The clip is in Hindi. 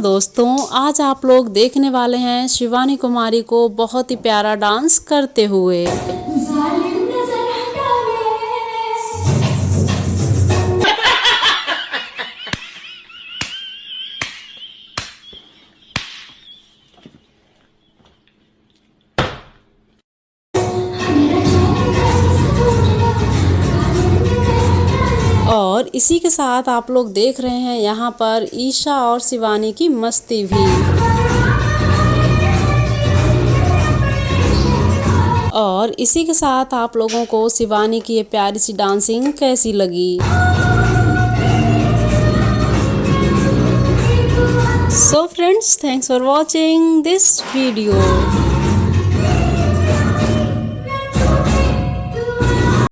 दोस्तों, आज आप लोग देखने वाले हैं शिवानी कुमारी को बहुत ही प्यारा डांस करते हुए। और इसी के साथ आप लोग देख रहे हैं यहाँ पर ईशा और शिवानी की मस्ती भी। और इसी के साथ आप लोगों को शिवानी की ये प्यारी सी डांसिंग कैसी लगी। So friends, thanks for watching this video.